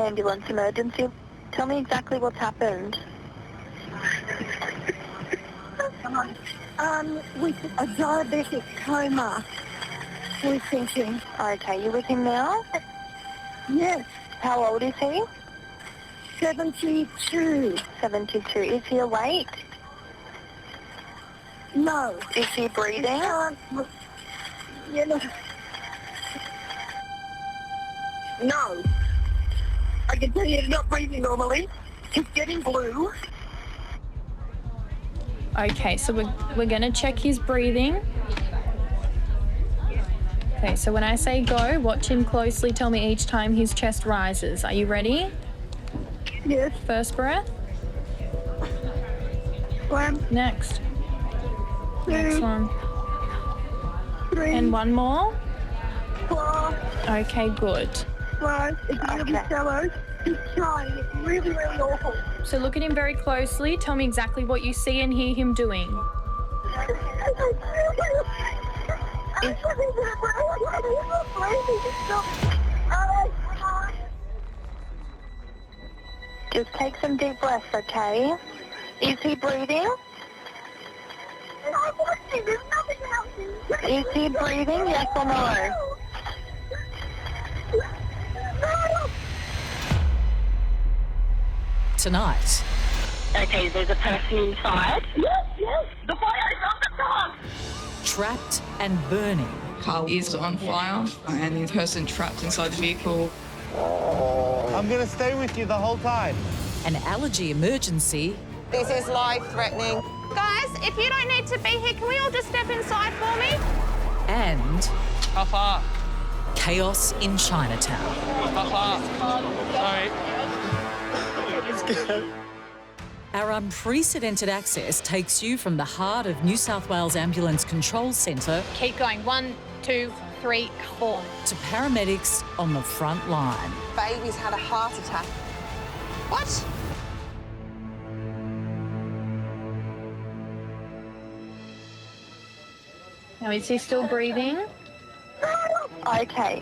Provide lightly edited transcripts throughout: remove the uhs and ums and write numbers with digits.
Ambulance emergency. Tell me exactly what's happened. With a diabetic coma, we're thinking. Okay, you with him now? Yes, How old is he? 72. 72. Is he awake? No. Is he breathing? You know. No. I can tell you he's not breathing normally. He's getting blue. Okay, so we're going to check his breathing. Okay, so when I say go, watch him closely. Tell me each time his chest rises. Are you ready? Yes. First breath. 1, Next. 2, Next one. 3, And one more. 4, Okay, good. 5. It's really shallow. He's trying. It's really, really awful. So look at him very closely. Tell me exactly what you see and hear him doing. Just take some deep breaths, okay? Is he breathing? Is he breathing, yes or no? Tonight, Okay, there's a person inside. Yes. The fire is on the top. trapped and burning, Car is on fire and the person trapped inside the vehicle. I'm going to stay with you the whole time. an allergy emergency, This is life-threatening. Guys, if you don't need to be here, can we all just step inside for me? and How far? chaos in Chinatown. How far? Sorry. Our unprecedented access takes you from the heart of New South Wales Ambulance Control Centre Keep going. 1, 2, 3, 4. to paramedics on the front line. Baby's had a heart attack. What? Now, is he still breathing? Okay.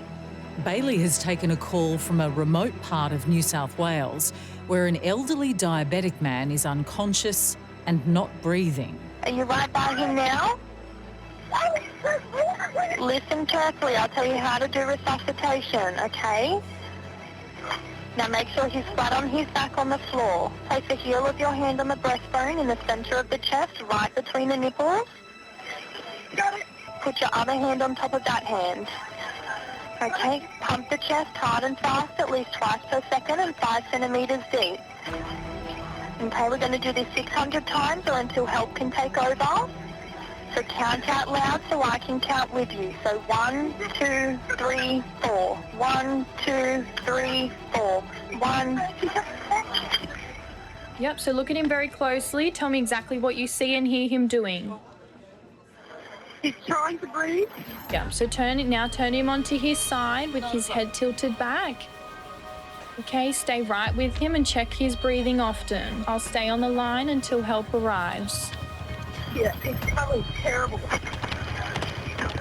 Bailey has taken a call from a remote part of New South Wales where an elderly diabetic man is unconscious and not breathing. Are you right by him now? Listen carefully. I'll tell you how to do resuscitation, okay? Now make sure he's flat on his back on the floor. Place the heel of your hand on the breastbone in the center of the chest, right between the nipples. Put your other hand on top of that hand. Okay, pump the chest hard and fast, at least twice per second and 5 centimeters deep. Okay, we're going to do this 600 times or until help can take over. So count out loud so I can count with you. So 1, 2, 3, 4. 1, 2, 3, 4. 1, 2, 3. Yep, so look at him very closely. Tell me exactly what you see and hear him doing. He's trying to breathe. Yeah, so turn him onto his side with his head tilted back. Okay, stay right with him and check his breathing often. I'll stay on the line until help arrives. Yeah, it's probably terrible.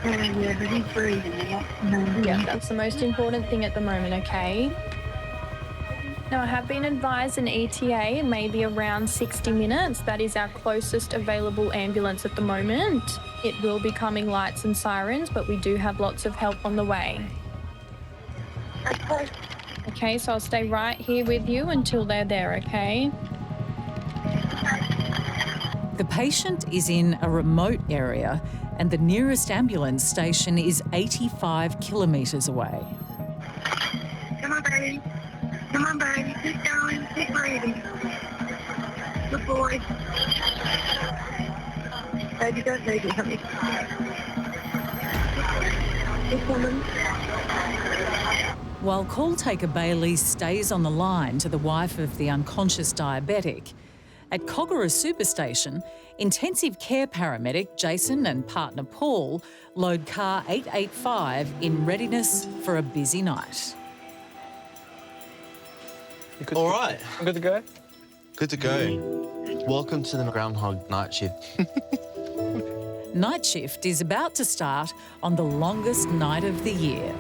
Yeah, but he's breathing. Yeah, that's the most important thing at the moment, okay? Now, I have been advised an ETA may be around 60 minutes. That is our closest available ambulance at the moment. It will be coming lights and sirens, but we do have lots of help on the way. Okay. Okay, so I'll stay right here with you until they're there, okay? The patient is in a remote area and the nearest ambulance station is 85 kilometres away. Come on, baby. Come on, baby. Keep going. Keep breathing. Good boy. Baby, don't leave me, honey. This woman. While call taker Bailey stays on the line to the wife of the unconscious diabetic, at Kogarah Superstation, intensive care paramedic Jason and partner Paul load car 885 in readiness for a busy night. All right. Good to go? Good to go. Welcome to the Groundhog Night Shift. Night shift is about to start on the longest night of the year.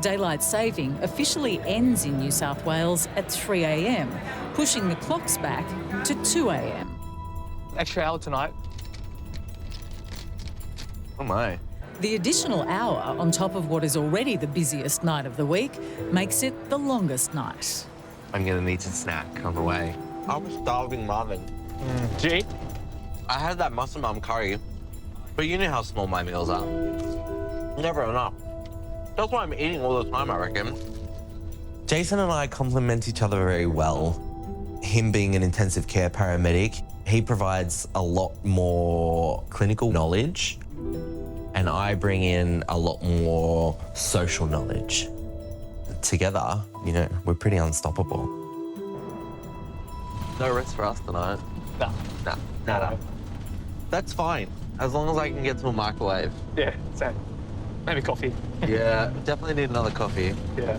Daylight saving officially ends in New South Wales at 3 a.m, pushing the clocks back to 2 a.m. Extra hour tonight. Oh my. The additional hour on top of what is already the busiest night of the week makes it the longest night. I'm gonna need a snack on the way. I was starving, Marvin. Did you eat? I had that muscle mum curry, but you know how small my meals are. Never enough. That's why I'm eating all the time, I reckon. Jason and I complement each other very well. Him being an intensive care paramedic, he provides a lot more clinical knowledge, and I bring in a lot more social knowledge. Together, you know, we're pretty unstoppable. No rest for us tonight. No. That's fine, as long as I can get to a microwave. Yeah, same. Maybe coffee. Yeah, definitely need another coffee. Yeah.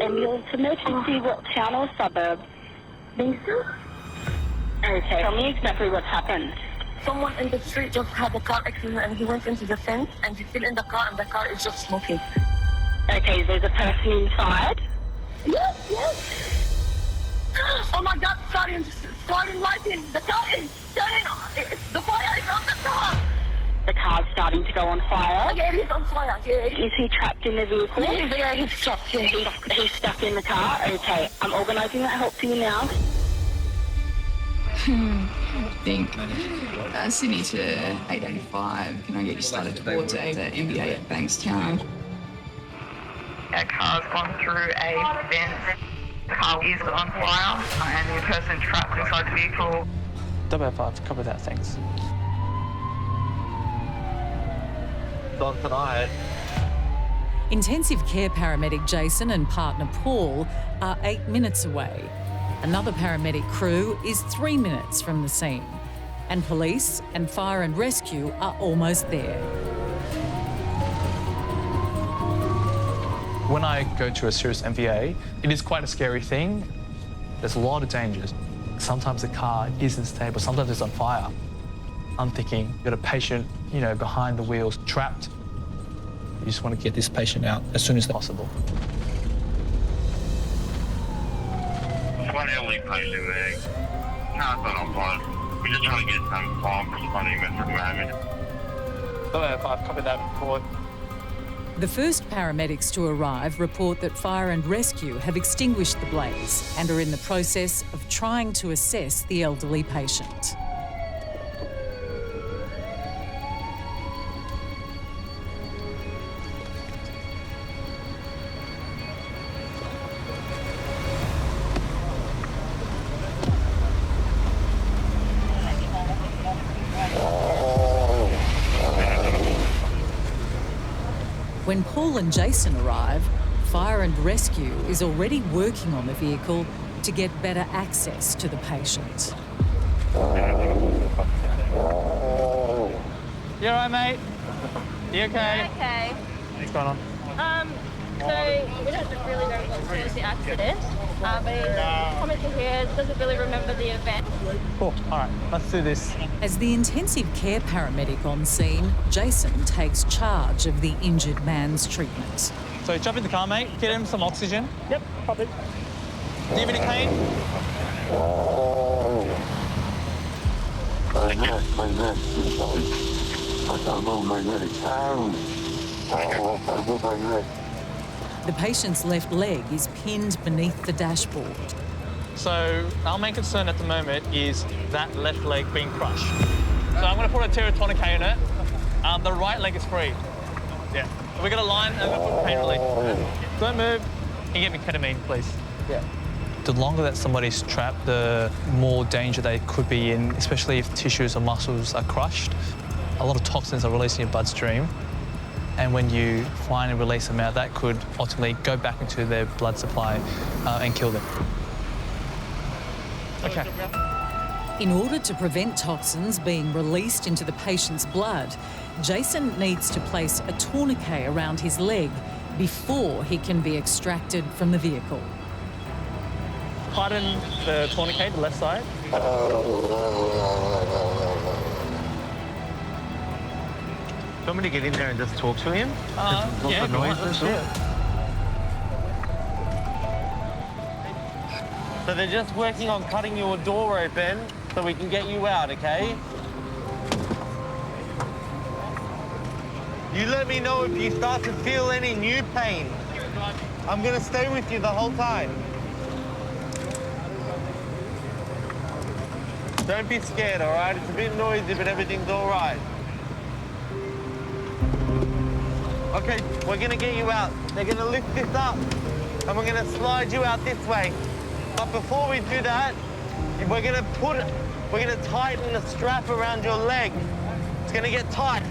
Ambulance emergency, what town or suburb? Lisa? Okay, tell me exactly what happened. Someone in the street just had a car accident and he went into the fence and he's still in the car and the car is just smoking. Okay, there's a person inside? Yes. Oh my God, starting lighting. The car is turning on. The fire is on the car. The car's starting to go on fire? Yeah, it is on fire. Yeah. Is he trapped in the vehicle? Yeah, he's trapped. Yeah. He's stuck in the car? Okay, I'm organising that help for you now. I think Sydney to 885. Can I get you started towards the MBA at Bankstown? A car's gone through a fence. The car is on fire and the person trapped inside the vehicle. 005, cover that, thanks. It's on tonight. Intensive care paramedic Jason and partner Paul are 8 minutes away. Another paramedic crew is 3 minutes from the scene. And police and fire and rescue are almost there. When I go to a serious MVA, it is quite a scary thing. There's a lot of dangers. Sometimes the car isn't stable, sometimes it's on fire. I'm thinking, you've got a patient, you know, behind the wheels, trapped. You just want to get this patient out as soon as possible. One elderly patient there. No, it's not on fire. We're just trying to get some bomb responding at the moment. 005, copy that report. The first paramedics to arrive report that fire and rescue have extinguished the blaze and are in the process of trying to assess the elderly patient. When Paul and Jason arrive, fire and rescue is already working on the vehicle to get better access to the patient. You all right, mate? You okay? Okay. What's going on? So we don't really know what caused the accident, but commenting here doesn't really remember the event. Cool, all right, let's do this. As the intensive care paramedic on scene, Jason takes charge of the injured man's treatment. So jump in the car, mate. Get him some oxygen. Yep, copy. Do you have any pain? My neck. I don't know my neck. My neck. The patient's left leg is pinned beneath the dashboard. So our main concern at the moment is that left leg being crushed. So I'm going to put a teratonicate in it. The right leg is free. Yeah. We're going to line and we're going to put pain relief. Don't move. Can you get me ketamine, please? Yeah. The longer that somebody's trapped, the more danger they could be in, especially if tissues or muscles are crushed. A lot of toxins are released in your bloodstream. And when you find and release them out, that could ultimately go back into their blood supply and kill them. Okay. In order to prevent toxins being released into the patient's blood, Jason needs to place a tourniquet around his leg before he can be extracted from the vehicle. Pardon the tourniquet, the left side. you want me to get in there and just talk to him? Yeah, go on, let's do it. So they're just working on cutting your door open so we can get you out, okay? You let me know if you start to feel any new pain. I'm gonna stay with you the whole time. Don't be scared, all right? It's a bit noisy, but everything's all right. Okay, we're gonna get you out. They're gonna lift this up, and we're gonna slide you out this way. But before we do that, we're gonna tighten the strap around your leg. It's gonna get tight,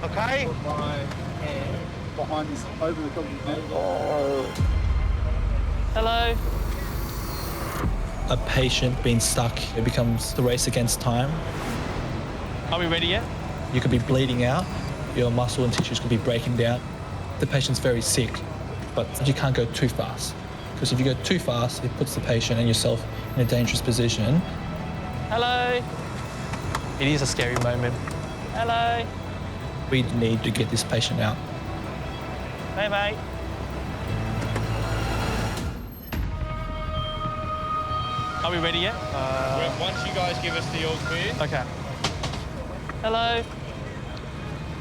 okay? My hand behind this, over the top of your head. Hello. A patient being stuck, it becomes the race against time. Are we ready yet? You could be bleeding out, your muscle and tissues could be breaking down. The patient's very sick, but you can't go too fast. Because if you go too fast, it puts the patient and yourself in a dangerous position. Hello. It is a scary moment. Hello. We need to get this patient out. Hey, mate. Are we ready yet? Once you guys give us the all clear. Okay. Hello.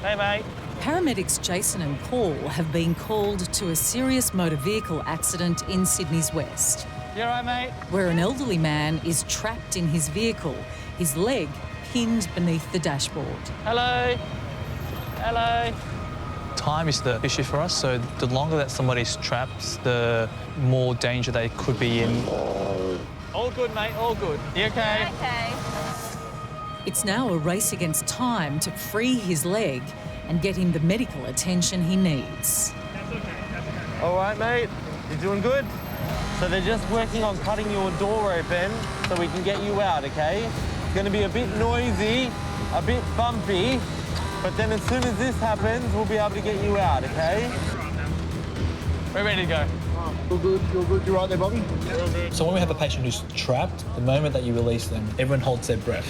Hey, mate. Paramedics Jason and Paul have been called to a serious motor vehicle accident in Sydney's west, You all right, mate? where an elderly man is trapped in his vehicle, his leg pinned beneath the dashboard. Hello. Hello. Time is the issue for us, so the longer that somebody's trapped, the more danger they could be in. All good, mate, all good. You okay? Okay. It's now a race against time to free his leg and get him the medical attention he needs. All right, mate. You're doing good? So they're just working on cutting your door open so we can get you out, okay? It's gonna be a bit noisy, a bit bumpy, but then as soon as this happens, we'll be able to get you out, okay? We're ready to go. You're good, you're right there, Bobby? So when we have a patient who's trapped, the moment that you release them, everyone holds their breath.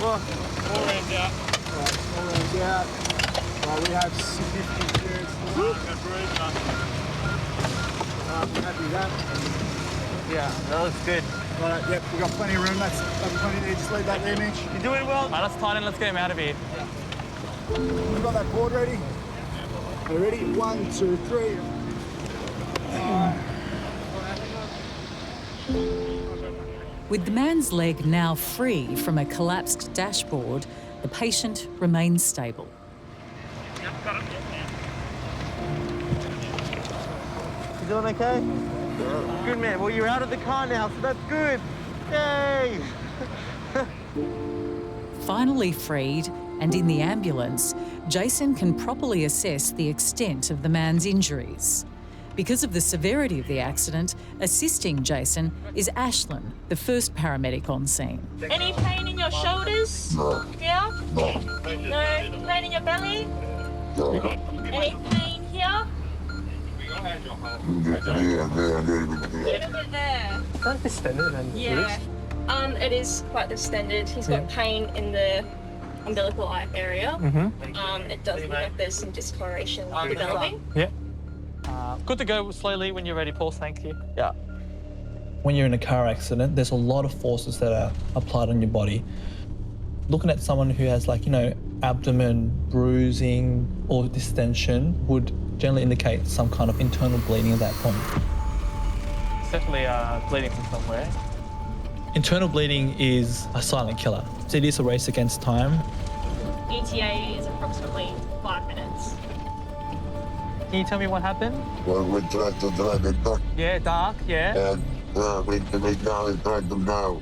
All hands out. All hands out. We have 50 chairs. Happy with that? Yeah, that looks good. Right, yep, we've got plenty of room. That's plenty there. Just leave that there, Mitch. You're doing well. All right, let's tighten, let's get him out of here. We've got that board ready. Are you ready? 1, 2, 3. With the man's leg now free from a collapsed dashboard, the patient remains stable. You doing okay? Yeah. Good, man. Well, you're out of the car now, so that's good. Yay! Finally freed and in the ambulance, Jason can properly assess the extent of the man's injuries. Because of the severity of the accident, assisting Jason is Ashlyn, the first paramedic on scene. Any pain in your shoulders? No. Yeah? No. No pain in your belly? Any pain here? Yeah. A little bit there. That's distended and Yeah. It is quite distended. He's got pain in the umbilical eye area. It does look like there's some discoloration developing. Yeah. Good to go slowly when you're ready, Paul. Thank you. Yeah. When you're in a car accident, there's a lot of forces that are applied on your body. Looking at someone who has, like, abdomen bruising or distension would generally indicate some kind of internal bleeding at that point. It's definitely bleeding from somewhere. Internal bleeding is a silent killer. So it is a race against time. ETA is approximately 5 minutes. Can you tell me what happened? Well, we tried to drive it back. Yeah, dark, yeah. And we now tried to now.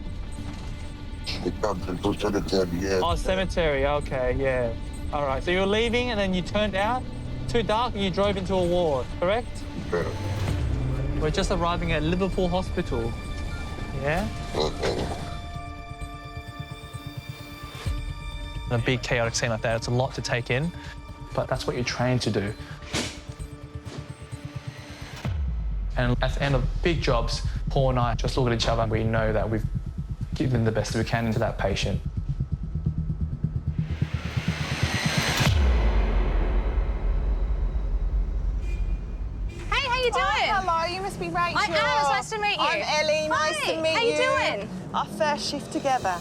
We come to cemetery, yeah. Oh, cemetery, okay, yeah. All right, so you were leaving and then you turned out, too dark, and you drove into a ward, correct? Yeah. We're just arriving at Liverpool Hospital. Yeah? In a big chaotic scene like that, it's a lot to take in, but that's what you're trained to do. And at the end of big jobs, Paul and I just look at each other and we know that we've given the best we can into that patient. Hey, how you doing? Oh, hello, you must be Rachel. I'm Alice, nice to meet you. I'm Ellie, nice Hi, to meet you. how you doing? Our first shift together.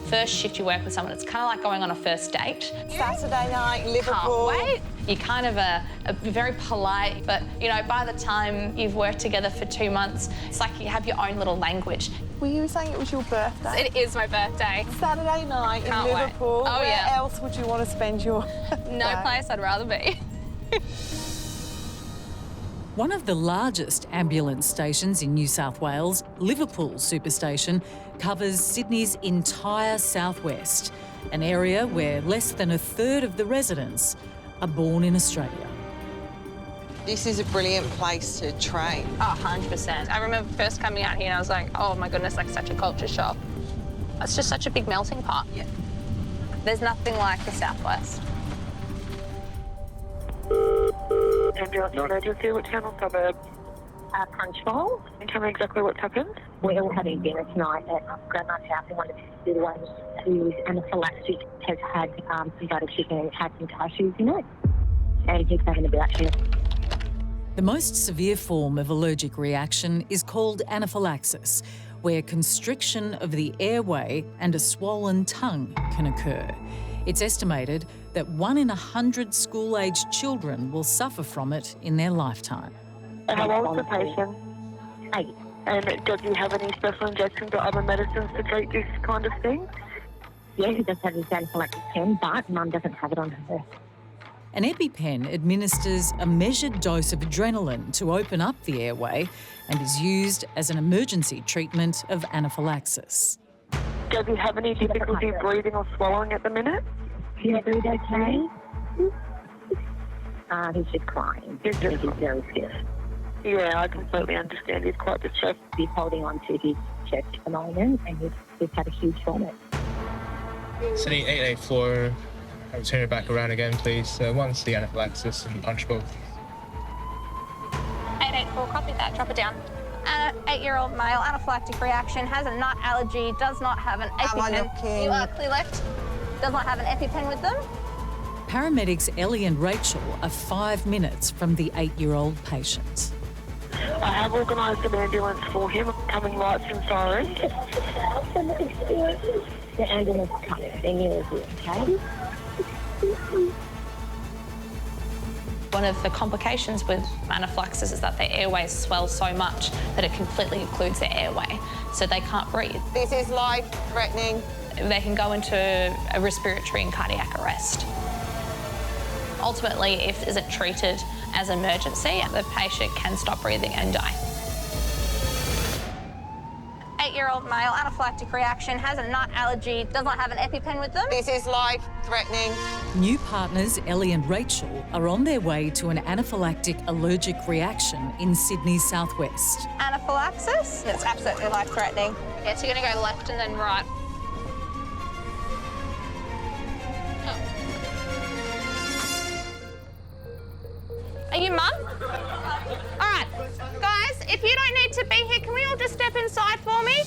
First shift you work with someone, it's kind of like going on a first date. Saturday night, Liverpool. Can't wait. You're kind of a very polite, but, you know, by the time you've worked together for 2 months, it's like you have your own little language. Were you saying it was your birthday? It is my birthday. Saturday night in Can't wait. Liverpool. Oh, Where yeah. else would you want to spend your No day? place I'd rather be. One of the largest ambulance stations in New South Wales, Liverpool Superstation, covers Sydney's entire southwest, an area where less than a third of the residents are born in Australia. This is a brilliant place to train. Oh, 100%. I remember first coming out here and I was like, oh my goodness, like such a culture shock. It's just such a big melting pot. Yeah. There's nothing like the southwest. Ambulance emergency, which town or suburb? Punchbowl. And tell me exactly what's happened. We're all having dinner tonight at Grandma's house, and one of the little ones who's anaphylaxis has had some butter chicken and had some cashews in it, and he's having a bit actually. The most severe form of allergic reaction is called anaphylaxis, where constriction of the airway and a swollen tongue can occur. It's estimated that 1 in 100 school-aged children will suffer from it in their lifetime. How old is the patient? 8. And does he have any special injections or other medicines to treat this kind of thing? Yeah, he does have his anaphylaxis pen, but Mum doesn't have it on her. An EpiPen administers a measured dose of adrenaline to open up the airway and is used as an emergency treatment of anaphylaxis. Does he have any difficulty breathing or swallowing at the minute? Can you breathe okay? He's just crying. He's very stiff. Yeah, I completely understand. He's quite distressed. He's holding on to his chest at the moment, and he's had a huge vomit. City 884, I'll turn it back around again, please. One's the anaphylaxis and punchbowl. 884, copy that, drop it down. 8-year-old male, anaphylactic reaction, has a nut allergy, does not have an EpiPen. Am I looking? You are clear left. Does not have an EpiPen with them. Paramedics Ellie and Rachel are 5 minutes from the 8-year-old patient. I have organised an ambulance for him, coming lights and sirens. The ambulance is coming. They're nearly here, okay? One of the complications with anaphylaxis is that their airways swell so much that it completely occludes their airway, so they can't breathe. This is life-threatening. They can go into a respiratory and cardiac arrest. Ultimately, if it isn't treated as an emergency, the patient can stop breathing and die. 8-year-old male, anaphylactic reaction, has a nut allergy, does not have an EpiPen with them. This is life-threatening. New partners Ellie and Rachel are on their way to an anaphylactic allergic reaction in Sydney's southwest. Anaphylaxis? It's absolutely life-threatening. Yeah, so you're going to go left and then right. Are you Mum? All right, guys, if you don't need to be here, can we all just step inside for me?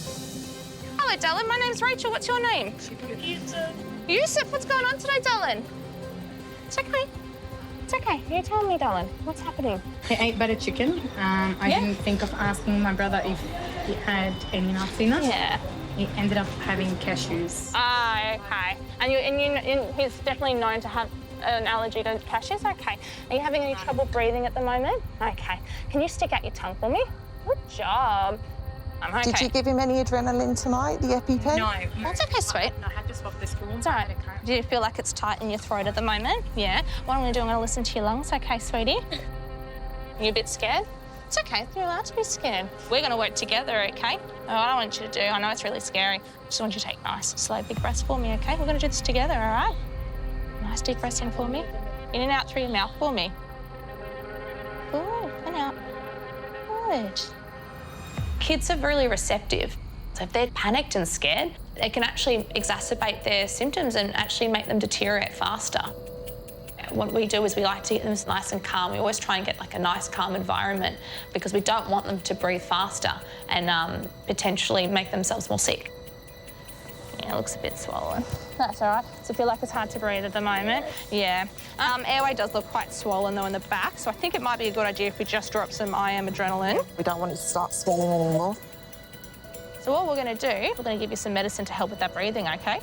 Hello, darling. My name's Rachel. What's your name? Yusuf. Yusuf, what's going on today, darling? It's okay. It's okay. You tell me, darling. What's happening? I ate butter chicken. I didn't think of asking my brother if he had any nuts in it. Yeah. He ended up having cashews. Ah, okay. And he's definitely known to have an allergy to cashews? Okay. Are you having any trouble breathing at the moment? Okay. Can you stick out your tongue for me? Good job. I'm okay. Did you give him any adrenaline tonight, the EpiPen? No. That's okay, sweet. I had to swap the spoons. It's all right. Do you feel like it's tight in your throat at the moment? Yeah. What I'm going to do, I'm going to listen to your lungs. Okay, sweetie? You a bit scared? It's okay. You're allowed to be scared. We're going to work together, okay? What I want you to do, I know it's really scary, I just want you to take nice, slow, big breaths for me, okay? We're going to do this together, all right? Nice deep breaths in for me. In and out through your mouth for me. Good. And out. Good. Kids are really receptive. So if they're panicked and scared, it can actually exacerbate their symptoms and actually make them deteriorate faster. what we do is we like to get them nice and calm. We always try and get like a nice, calm environment because we don't want them to breathe faster and potentially make themselves more sick. Yeah, it looks a bit swollen. That's all right. Does it feel like it's hard to breathe at the moment? Yeah. Airway does look quite swollen though in the back, so I think it might be a good idea if we just drop some IM adrenaline. We don't want it to start swelling anymore. So what we're going to do, we're going to give you some medicine to help with that breathing, okay?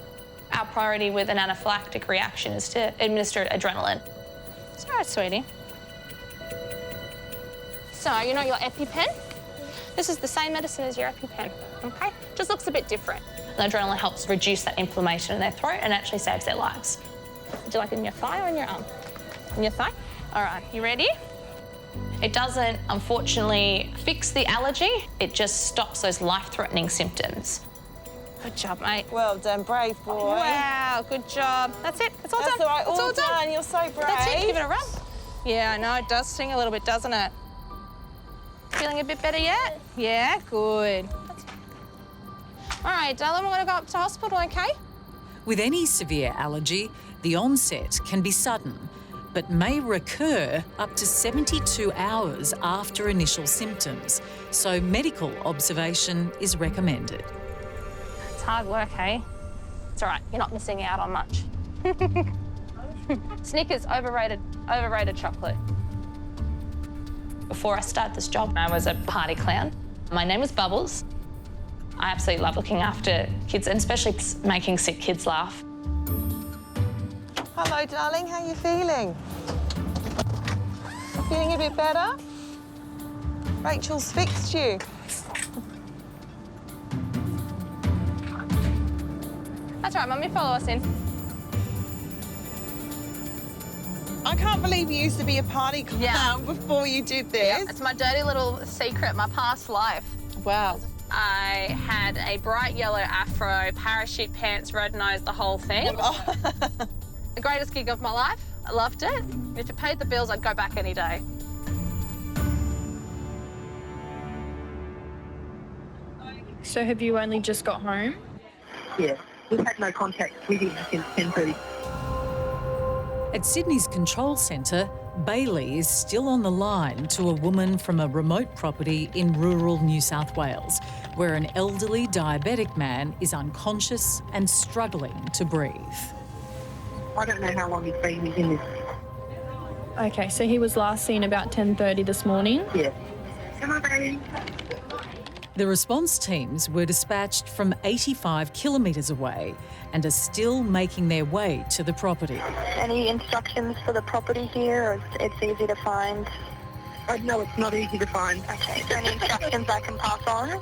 Our priority with an anaphylactic reaction is to administer adrenaline. It's all right, sweetie. So, you know your EpiPen? This is the same medicine as your EpiPen, okay? Just looks a bit different. And adrenaline helps reduce that inflammation in their throat and actually saves their lives. Would you like it in your thigh or in your arm? In your thigh? All right, you ready? It doesn't, unfortunately, fix the allergy. It just stops those life-threatening symptoms. Good job, mate. Well done, brave boy. Wow, good job. That's it. It's all done. That's all right, It's all done. You're so brave. That's it. Give it a rub. Yeah, I know. It does sting a little bit, doesn't it? Feeling a bit better yet? Yeah, good. All right, darling, we're going to go up to hospital, okay? With any severe allergy, the onset can be sudden, but may recur up to 72 hours after initial symptoms, so medical observation is recommended. It's hard work, hey? It's all right, you're not missing out on much. Snickers, overrated chocolate. Before I started this job, I was a party clown. My name was Bubbles. I absolutely love looking after kids and especially making sick kids laugh. Hello, darling. How are you feeling? Feeling a bit better? Rachel's fixed you. That's all right, Mummy, follow us in. I can't believe you used to be a party clown before you did this. Yeah, it's my dirty little secret, my past life. Wow. I had a bright yellow afro, parachute pants, red nose, the whole thing. The greatest gig of my life. I loved it. If it paid the bills, I'd go back any day. So have you only just got home? Yeah, we've had no contact with him since 10:30. At Sydney's control centre, Bailey is still on the line to a woman from a remote property in rural New South Wales, where an elderly diabetic man is unconscious and struggling to breathe. I don't know how long he's been in this. Okay, so he was last seen about 10:30 this morning? Yeah. Come on, baby. The response teams were dispatched from 85 kilometres away and are still making their way to the property. Any instructions for the property here, or it's easy to find? No, it's not easy to find. Okay, is there any instructions I can pass on?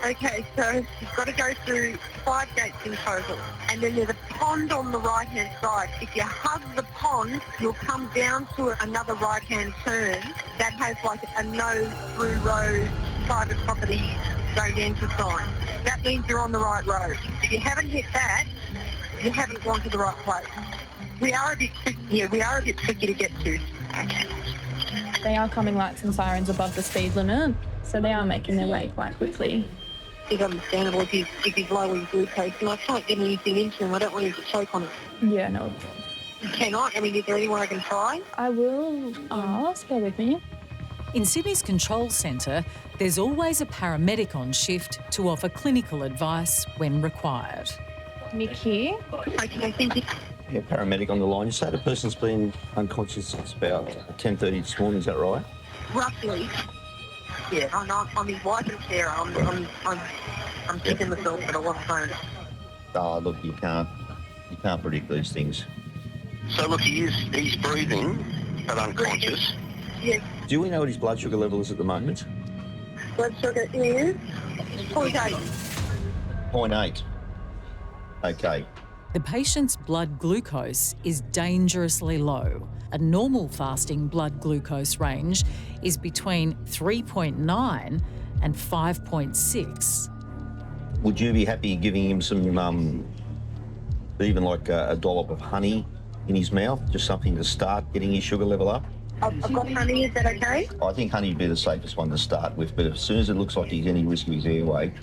Okay, so you've got to go through 5 gates in total, and then there's a pond on the right-hand side. If you hug the pond, you'll come down to another right-hand turn that has like a no through road private property don't enter sign. That means you're on the right road. If you haven't hit that, you haven't gone to the right place. We are a bit tricky to get to. Okay. They are coming lights and sirens above the speed limit, so they are making their way quite quickly. It's understandable if he's low in glucose, and I can't get anything into him. I don't want him to choke on it. Yeah, no. Can I? I mean, is there anyone I can try? I will ask. Bear with me. In Sydney's control centre, there's always a paramedic on shift to offer clinical advice when required. Nick here. Okay, thank you. Yeah, paramedic on the line. You say the person's been unconscious since about 10:30 this morning, is that right? Roughly. Yeah, I'm his wife and carer. I'm kicking myself, but I wasn't home. Oh, look, you can't predict these things. So look, he's breathing, but unconscious. Yes. Do we know what his blood sugar level is at the moment? Blood sugar is 0.8. 0.8. Okay. The patient's blood glucose is dangerously low. A normal fasting blood glucose range is between 3.9 and 5.6. Would you be happy giving him some, even like a dollop of honey in his mouth, just something to start getting his sugar level up? I've got honey, is that okay? I think honey would be the safest one to start with, but as soon as it looks like he's any risk of his airway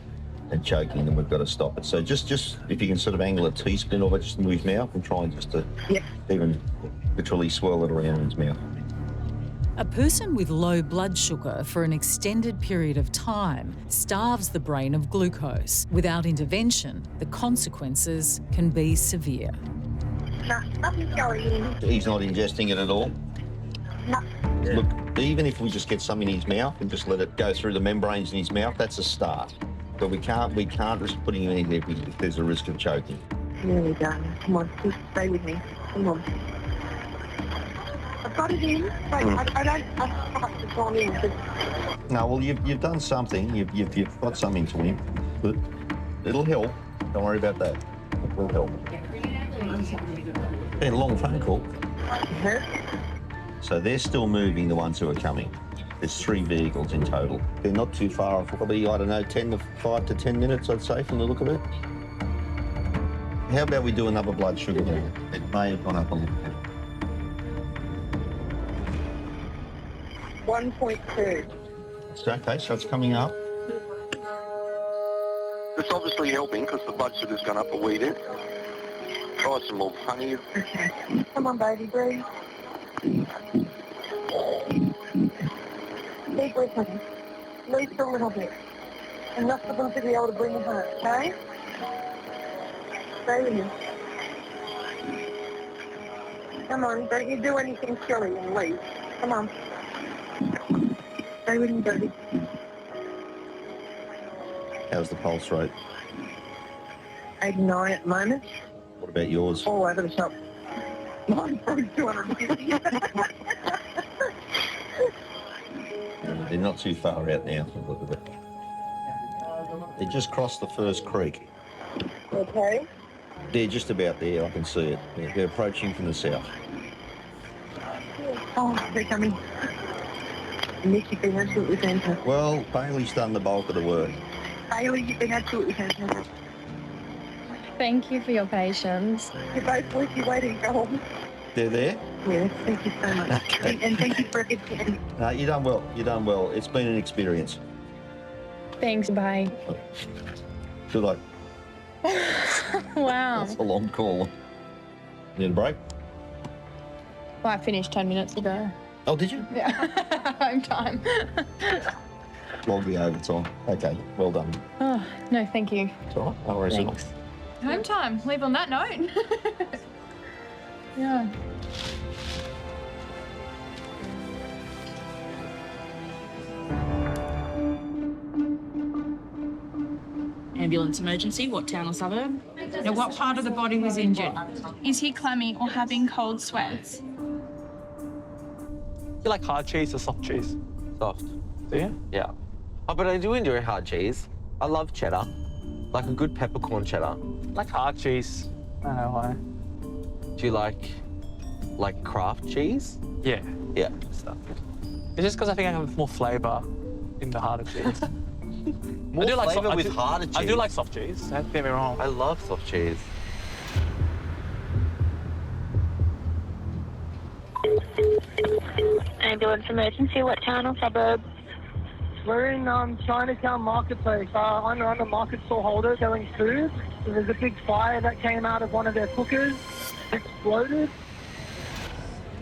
and choking, then we've got to stop it. So just if you can sort of angle a teaspoon of it just into his mouth and try and just to even literally swirl it around in his mouth. A person with low blood sugar for an extended period of time starves the brain of glucose. Without intervention, the consequences can be severe. No, nothing's going in. He's not ingesting it at all? No. Look, even if we just get some in his mouth and just let it go through the membranes in his mouth, that's a start. But we can't risk putting him in there if there's a risk of choking. Really, darling. Come on, just stay with me. Come on. I've got it in, but I have to gone in. No, well, you've done something. You've got something to him, but it'll help. Don't worry about that. It will help. Been a long phone call. So they're still moving, the ones who are coming. There's 3 vehicles in total. They're not too far off. Probably, I don't know, 5 to 10 minutes, I'd say, from the look of it. How about we do another blood sugar level? It may have gone up a little bit. 1.2. Okay, so it's coming up. It's obviously helping because the blood sugar's gone up a wee bit. Try some more honey. Okay. Come on, baby, breathe. Deep breath, honey. Leave for a little bit. Enough for them to be able to bring it home, okay? Stay with you. Come on, don't you do anything silly and leave. Come on. Stay with me, baby. How's the pulse rate? 89 at the moment. What about yours? All over the shop. Mine's probably 250. They're not too far out now. Look at it. They just crossed the first creek. Okay. They're just about there, I can see it. They're approaching from the south. Oh, they're coming. Nick, you've been absolutely fantastic. Well, Bailey's done the bulk of the work. Bailey, you've been absolutely fantastic. Thank you for your patience. You're both worth your weight in gold. They're there? Yes, thank you so much. Okay. And thank you for everything. No, you've done well. You've done well. It's been an experience. Thanks, bye. Good luck. Wow. That's a long call. Need a break? Well, I finished 10 minutes ago. Oh, did you? Yeah. Home time. Log the overtime. Okay, well done. Oh, no, thank you. It's all right. No worries at all. Thanks. Home time. Leave on that note. Yeah. Ambulance emergency, what town or suburb? Now, what part of the body was injured? Is he clammy or having cold sweats? You like hard cheese or soft cheese? Soft. Do you? Yeah. Oh, but I do enjoy hard cheese. I love cheddar. Like a good peppercorn cheddar. Like hard cheese. I don't know why. Do you like craft cheese? Yeah. Yeah. Stuff. It's just because I think I have more flavour in the harder cheese. More flavour with harder cheese? I do like soft cheese, don't get me wrong. I love soft cheese. Ambulance emergency, what town or suburb? We're in Chinatown Marketplace. I'm a market stall holder selling food. So there's a big fire that came out of one of their cookers. Exploded.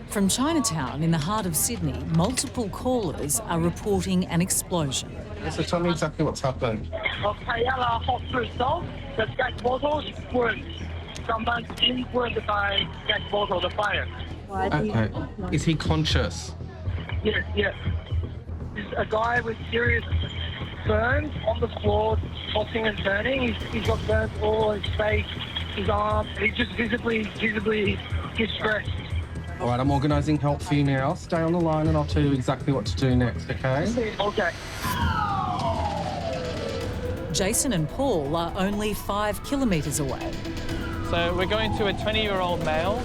From Chinatown in the heart of Sydney, multiple callers are reporting an explosion. So tell me exactly what's happened. Okay, hot food salt, the gas bottles were someone influenced by gas bottle, the fire. Okay. Is he conscious? Yes, yes. There's a guy with serious burns on the floor, tossing and turning. He's got burns all his face, his arm. He's just visibly distressed. All right, I'm organising help for you now. Stay on the line and I'll tell you exactly what to do next, okay? Okay. Jason and Paul are only 5 kilometres away. So we're going to a 20-year-old male,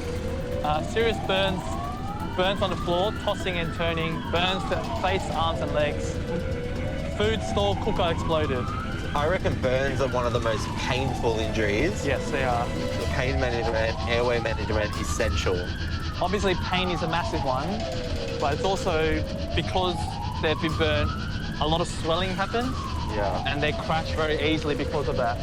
serious burns on the floor, tossing and turning, burns to face, arms and legs. Food store cooker exploded. I reckon burns are one of the most painful injuries. Yes, they are. The pain management, airway management, essential. Obviously, pain is a massive one, but it's also because they've been burnt, a lot of swelling happens. Yeah. And they crash very easily because of that.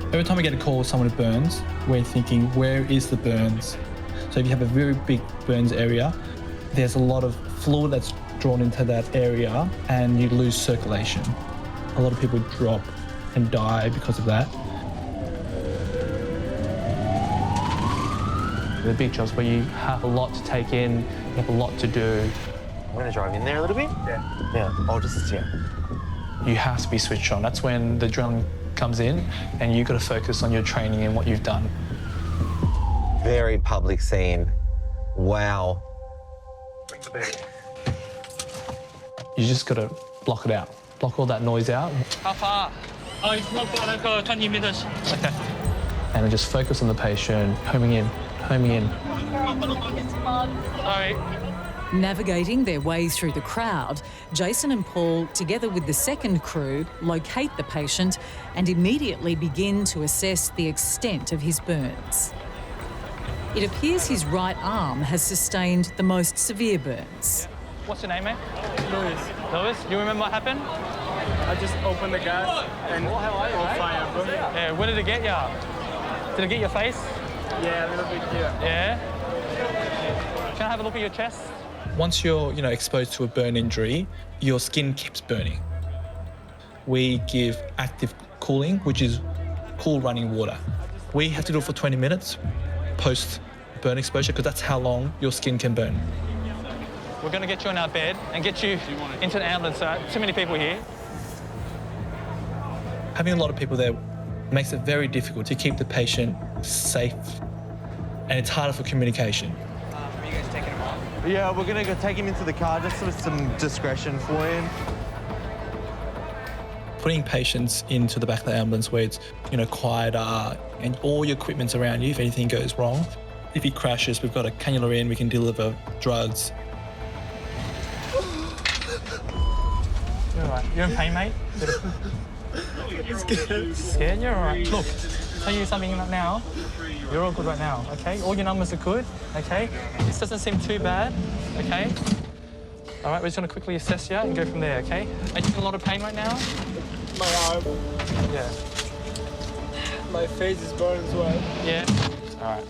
Every time we get a call with someone who burns, we're thinking, where is the burns? So if you have a very big burns area, there's a lot of fluid that's drawn into that area and you lose circulation. A lot of people drop and die because of that. The big jobs where you have a lot to take in, you have a lot to do. I'm gonna drive in there a little bit. Yeah. Yeah. I'll just You have to be switched on. That's when the adrenaline comes in and you've got to focus on your training and what you've done. Very public scene. Wow. You just got to block it out. Block all that noise out. How far? Oh, it's not far, like 20 meters. Okay. And then just focus on the patient, homing in, homing in. Sorry. Navigating their way through the crowd, Jason and Paul, together with the second crew, locate the patient and immediately begin to assess the extent of his burns. It appears his right arm has sustained the most severe burns. What's your name, mate? Louis. Louis, you remember what happened? I just opened the gas and all fire, bro. Yeah, where did it get you? Did it get your face? Yeah, a little bit here. Yeah? Can I have a look at your chest? Once you're, exposed to a burn injury, your skin keeps burning. We give active cooling, which is cool running water. We have to do it for 20 minutes post burn exposure because that's how long your skin can burn. We're going to get you in our bed and get you into the ambulance. Too many people here. Having a lot of people there makes it very difficult to keep the patient safe, and it's harder for communication. Are you guys taking him off? Yeah, we're gonna go take him into the car just with some discretion for him. Putting patients into the back of the ambulance where it's, quieter and all your equipment's around you if anything goes wrong. If he crashes, we've got a cannula in, we can deliver drugs. You're all right. You're in pain, mate? Scared? You're all right. Look, I'll tell you something right now. You're all good right now, okay? All your numbers are good, okay? This doesn't seem too bad, okay? All right, we're just gonna quickly assess you and go from there, okay? Are you in a lot of pain right now? My arm. Yeah. My face is burned as well. Yeah. All right.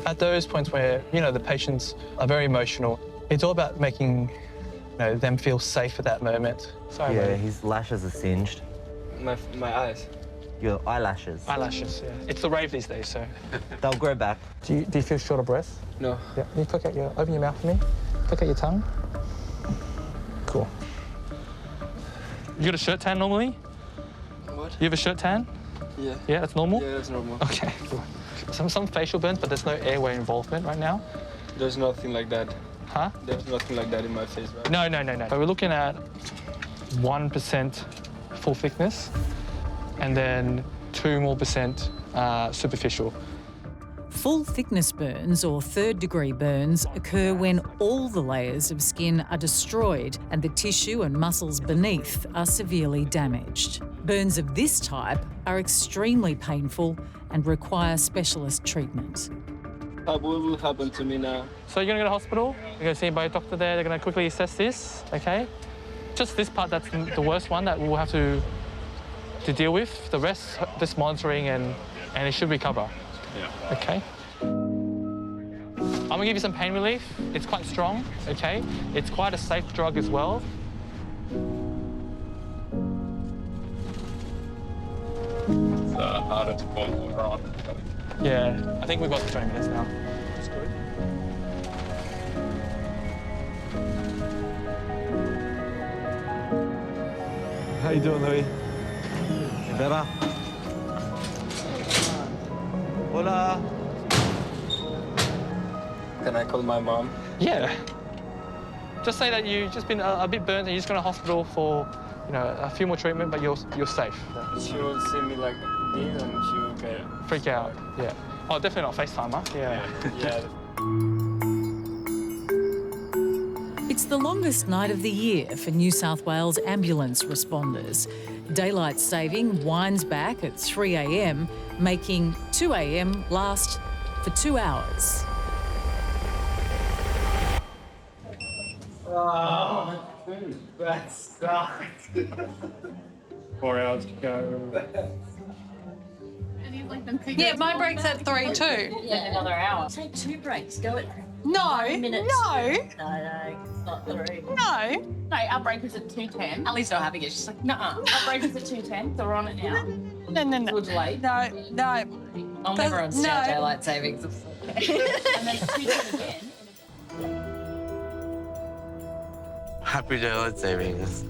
At those points where, the patients are very emotional, it's all about making, them feel safe at that moment. Sorry, yeah, his lashes are singed. My eyes. Your eyelashes. Eyelashes, yeah. It's the rave these days, so. They'll grow back. Do you feel short of breath? No. Yeah. Can you open your mouth for me? Flick out your tongue. Cool. You got a shirt tan normally? What? You have a shirt tan? Yeah. Yeah, that's normal? Yeah, that's normal. Okay, cool. Some facial burns, but there's no airway involvement right now. There's nothing like that. Huh? There's nothing like that in my face, right? No. So we're looking at 1% full thickness and then 2% more superficial. Full thickness burns or third-degree burns occur when all the layers of skin are destroyed and the tissue and muscles beneath are severely damaged. Burns of this type are extremely painful and require specialist treatment. What will happen to me now? So you're going to go to hospital, you're going to see by a doctor there, they're going to quickly assess this, okay? Just this part, that's the worst one that we'll have to deal with. The rest, just monitoring and it should recover. Yeah. Okay? I'm going to give you some pain relief. It's quite strong, okay? It's quite a safe drug as well. It's harder to pull water on. Yeah, I think we've got 20 minutes now. That's good. How you doing, Louis? You better? Hola. Can I call my mom? Yeah. Just say that you've just been a bit burnt and you're just going to hospital for, a few more treatment, but you're safe. She will see me like this and she will get... Freak out, yeah. Oh, definitely not FaceTime, huh? Yeah. Yeah. It's the longest night of the year for New South Wales ambulance responders. Daylight saving winds back at 3 a.m, making 2 a.m. last for 2 hours. Oh, that sucked. 4 hours to go. Yeah, my break's at 3 too. Yeah, another hour. Take 2 breaks. Go at No, minutes. no. No, it's not 3. No. No, our break is at 2:10. At least not having it. She's like, nuh-uh. Our break is at 2:10, so we're on it now. No. We're delayed. No. I'll never understand no. daylight savings. Okay. And then 2:10 again. Happy daylight savings.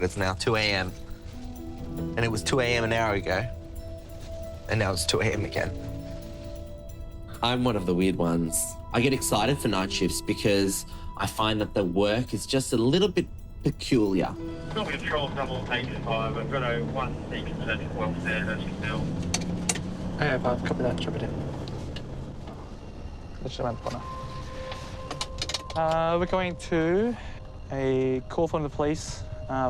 It's now 2 a.m. And it was 2 a.m. an hour ago. And now it's 2 a.m. again. I'm one of the weird ones. I get excited for night shifts because I find that the work is just a little bit peculiar. Still control 885. I've got a 1 6 at 12 there. That's still. Hey, Bob, copy that. Drop it in. Let's around the corner. We're going to a call from the police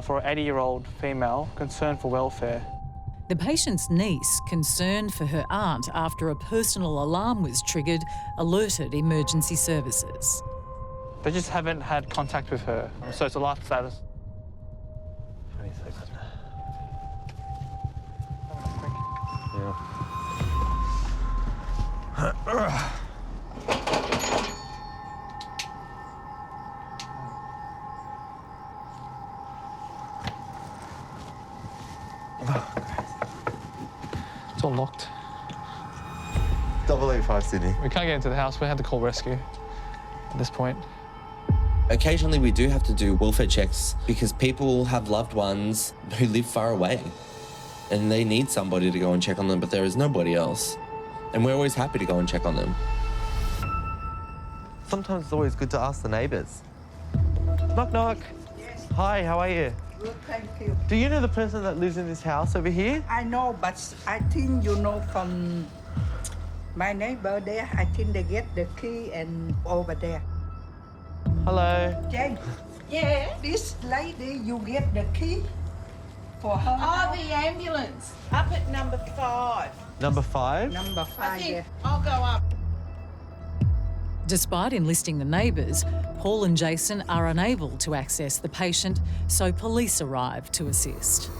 for an 80-year-old female concerned for welfare. The patient's niece, concerned for her aunt after a personal alarm was triggered, alerted emergency services. They just haven't had contact with her, so it's a life status. 20 seconds. It's all locked. 085 Sydney. We can't get into the house. We had to call rescue at this point. Occasionally we do have to do welfare checks because people have loved ones who live far away and they need somebody to go and check on them, but there is nobody else. And we're always happy to go and check on them. Sometimes it's always good to ask the neighbours. Knock, knock. Yes. Hi, how are you? Good, thank you. Do you know the person that lives in this house over here? I know, but I think you know from my neighbor there. I think they get the key and over there. Hello. Jane. Yeah. This lady, you get the key for her. Oh, the ambulance. Up at number 5. Number 5? Number 5, I think yeah. I'll go up. Despite enlisting the neighbours, Paul and Jason are unable to access the patient, so police arrive to assist.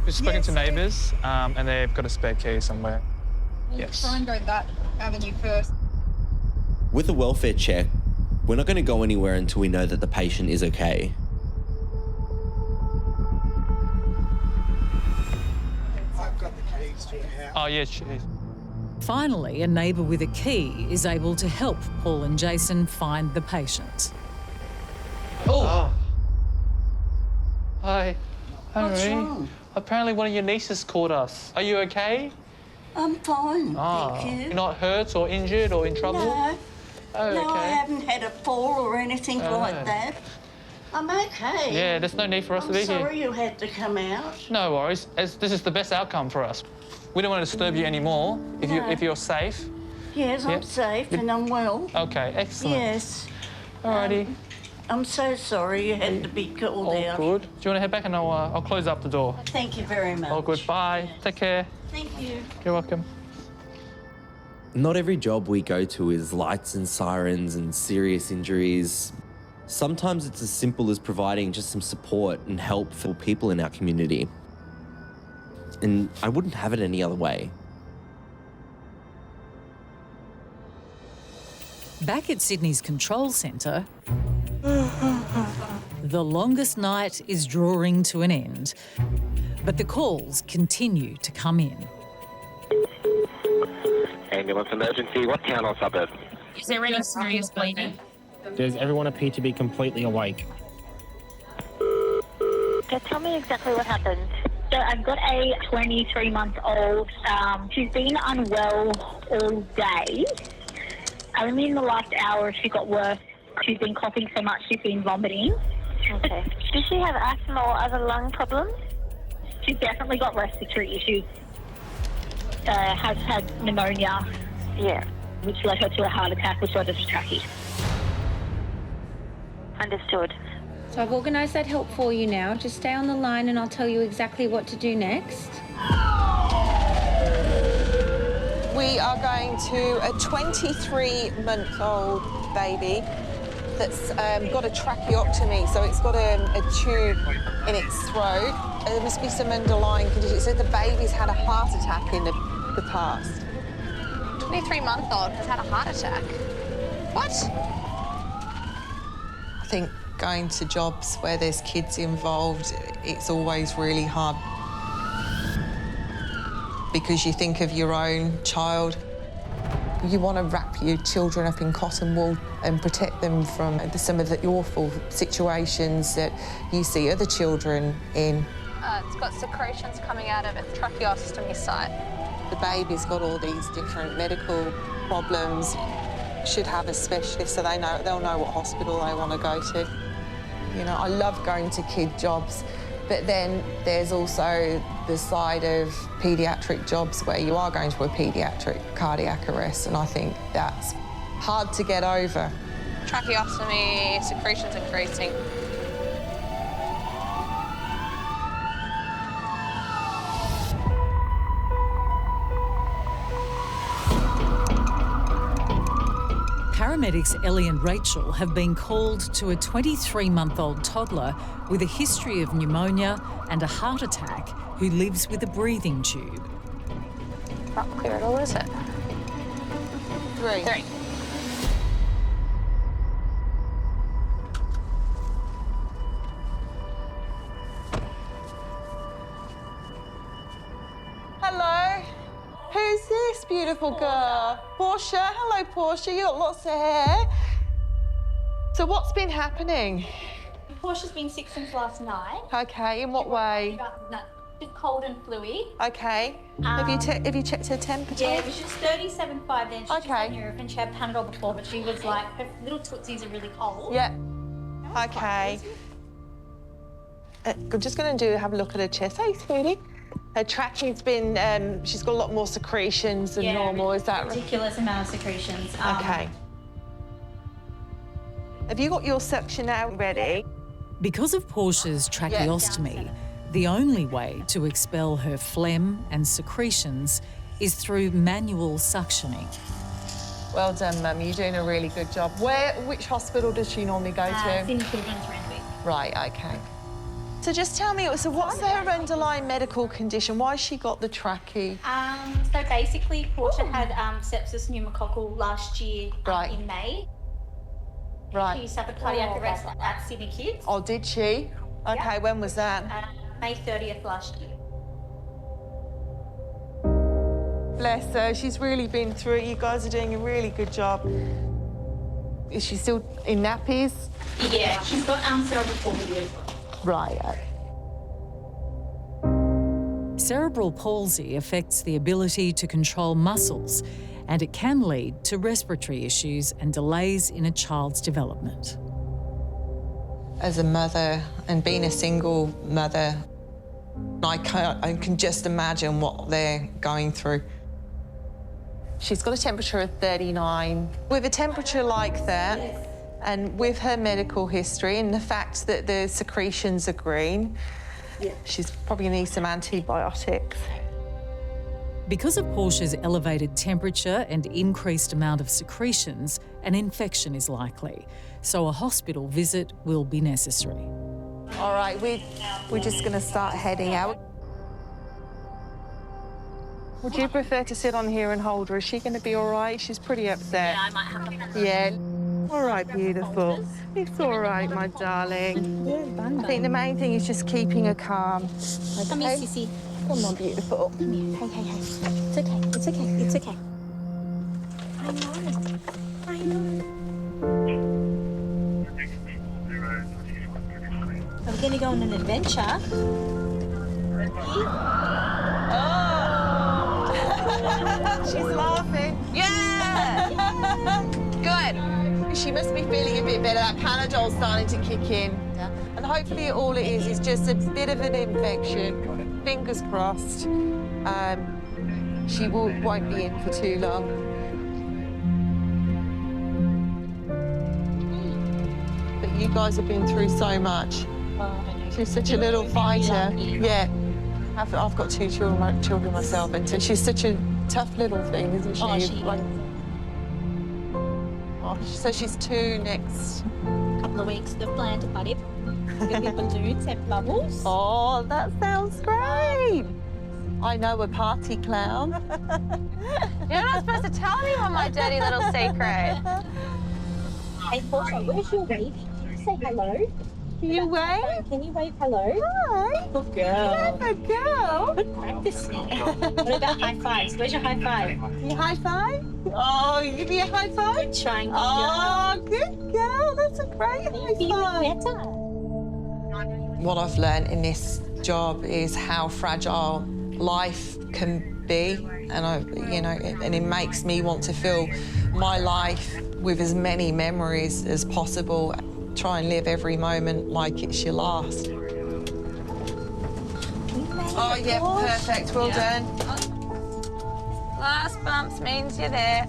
We've spoken to neighbours and they've got a spare key somewhere. Yes. Try and go that avenue first. With a welfare check, we're not going to go anywhere until we know that the patient is okay. I've got the keys to the house. Oh, yeah, she's. Finally, a neighbour with a key is able to help Paul and Jason find the patient. Oh. Hi. Hi, What's Marie. wrong? Apparently one of your nieces called us. Are you okay? I'm fine, thank you. You're not hurt or injured or in trouble? No. Oh, No, I okay. haven't had a fall or anything Oh. like that. I'm okay. Yeah, there's no need for us to be I'm sorry here. you had to come out. No worries. This is the best outcome for us. We don't want to disturb you anymore if No. you're safe. Yes, I'm Yep. safe and I'm well. Okay, excellent. Yes. Alrighty. I'm so sorry you had to be called All out. good. Do you want to head back and I'll close up the door? Thank you very much. All good. Bye. Take care. Thank you. You're welcome. Not every job we go to is lights and sirens and serious injuries. Sometimes it's as simple as providing just some support and help for people in our community. And I wouldn't have it any other way. Back at Sydney's control centre, the longest night is drawing to an end, but the calls continue to come in. Ambulance emergency, what town or suburb? Is there any serious bleeding? Does everyone appear to be completely awake? So tell me exactly what happened. So I've got a 23-month-old. She's been unwell all day. Only in the last hour she got worse. She's been coughing so much she's been vomiting. Okay. Does she have asthma or other lung problems? She's definitely got respiratory issues. Has had pneumonia. Yeah. Which led her to a heart attack, which led her to trachea. Understood. So I've organised that help for you now. Just stay on the line and I'll tell you exactly what to do next. We are going to a 23-month-old baby that's got a tracheotomy, so it's got a tube in its throat. There must be some underlying condition. It said the baby's had a heart attack in the past. 23-month-old has had a heart attack. What? I think going to jobs where there's kids involved, it's always really hard because you think of your own child. You want to wrap your children up in cotton wool and protect them from some of the awful situations that you see other children in. It's got secretions coming out of its tracheostomy site. The baby's got all these different medical problems. Should have a specialist so they'll know what hospital they want to go to. You know, I love going to kid jobs, but then there's also the side of paediatric jobs where you are going to a paediatric cardiac arrest, and I think that's hard to get over. Tracheostomy, secretions increasing. Paramedics Ellie and Rachel have been called to a 23-month-old toddler with a history of pneumonia and a heart attack who lives with a breathing tube. Not clear at all, is it? 3. Hello. Who's this beautiful girl? Portia. Hello, Portia. You got lots of hair. So what's been happening? Portia's been sick since last night. Okay, in what way? Just cold and fluey. Okay. Have you checked her temperature? Yeah, it was just 37.5 then. She just Okay. had Nurofen. She had Panadol before, but she was like, her little tootsies are really cold. Yeah. Okay. I'm just going to have a look at her chest. Hey, sweetie. Her trachea's been, she's got a lot more secretions than normal, is that right? Ridiculous amount of secretions. Okay. Have you got your suction out ready? Because of Portia's tracheostomy, the only way to expel her phlegm and secretions is through manual suctioning. Well done, Mum. You're doing a really good job. Which hospital does she normally go to? Sydney Children's Renwick. Right, okay. So just tell me, so what's her underlying medical condition? Why has she got the trachea? So basically, Portia had sepsis pneumococcal last year in May. Right. She suffered cardiac arrest at Sydney Kids. Oh, did she? Okay, when was that? May 30th last year. Bless her, she's really been through it. You guys are doing a really good job. Is she still in nappies? Yeah, she's got cerebral palsy as well. Right. Cerebral palsy affects the ability to control muscles, and it can lead to respiratory issues and delays in a child's development. As a mother and being a single mother, I can just imagine what they're going through. She's got a temperature of 39. With a temperature like that, and with her medical history and the fact that the secretions are green, she's probably going to need some antibiotics. Because of Portia's elevated temperature and increased amount of secretions, an infection is likely, so a hospital visit will be necessary. All right, we're just going to start heading out. Would you prefer to sit on here and hold her? Is she going to be all right? She's pretty upset. Yeah, I might have to. Yeah. All right, beautiful. It's all right, my darling. I think the main thing is just keeping her calm. Okay? Come here, Sissy. Come on, beautiful. Come here. Hey. It's okay. It's okay. It's okay. I know. Are we going to go on an adventure? Oh! She's laughing. Yeah! Good. She must be feeling a bit better. That Panadol's starting to kick in. And hopefully all it is just a bit of an infection. Fingers crossed. She won't be in for too long. But you guys have been through so much. She's such a little fighter. Yeah. I've got 2 children myself, and she's such a tough little thing, isn't she? Oh, she is. gosh. So she's 2 next. Couple of weeks, they've planned to buddy. Give me balloons and bubbles. Oh, that sounds great. I know a party clown. You're not supposed to tell anyone my dirty little secret. Hey, Portia, where's your wave? Can you say hello? You wave? Can you wave hello? Hi. Good girl. Good girl. Good practice. What about high fives? Where's your high five? You high five? Oh, you give me a high five? Good trying. Oh, good girl. That's a great high five. Better. What I've learned in this job is how fragile life can be, and it makes me want to fill my life with as many memories as possible. Try and live every moment like it's your last. Oh yeah, perfect. Well done. Last bumps means you're there.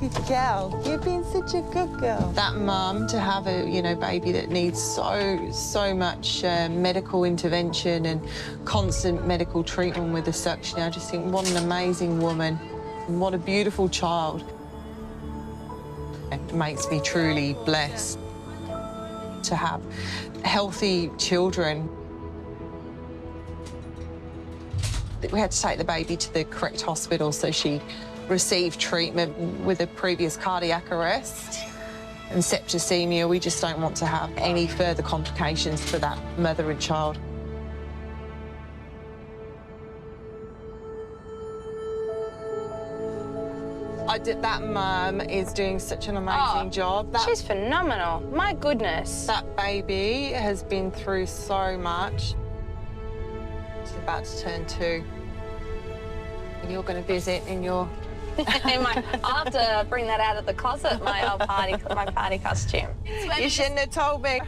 Good girl. You've been such a good girl. That mum to have a baby that needs so much medical intervention and constant medical treatment with the suction. I just think what an amazing woman and what a beautiful child. It makes me truly blessed to have healthy children. We had to take the baby to the correct hospital so she received treatment with a previous cardiac arrest and septicemia. We just don't want to have any further complications for that mother and child. That mum is doing such an amazing job. She's phenomenal. My goodness. That baby has been through so much. She's about to turn 2. And you're going to visit in your... I'll have to bring that out of the closet, my party costume. You shouldn't have told me.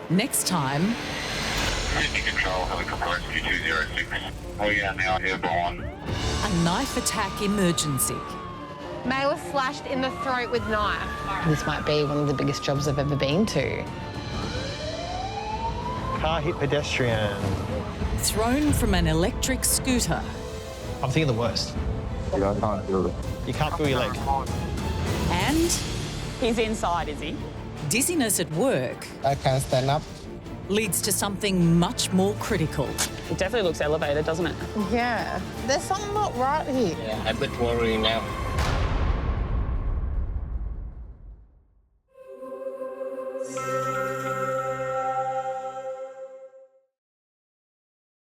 Next time... Sydney Control, helicopter rescue 206. We are now airborne. A knife attack emergency. Male slashed in the throat with knife. This might be one of the biggest jobs I've ever been to. Car hit pedestrian. Thrown from an electric scooter. I'm thinking the worst. Yeah, I can't feel it. You can't feel your leg. And... He's inside, is he? Dizziness at work. I can't stand up. Leads to something much more critical. It definitely looks elevated, doesn't it? Yeah. There's something not right here. Yeah, a bit worrying now.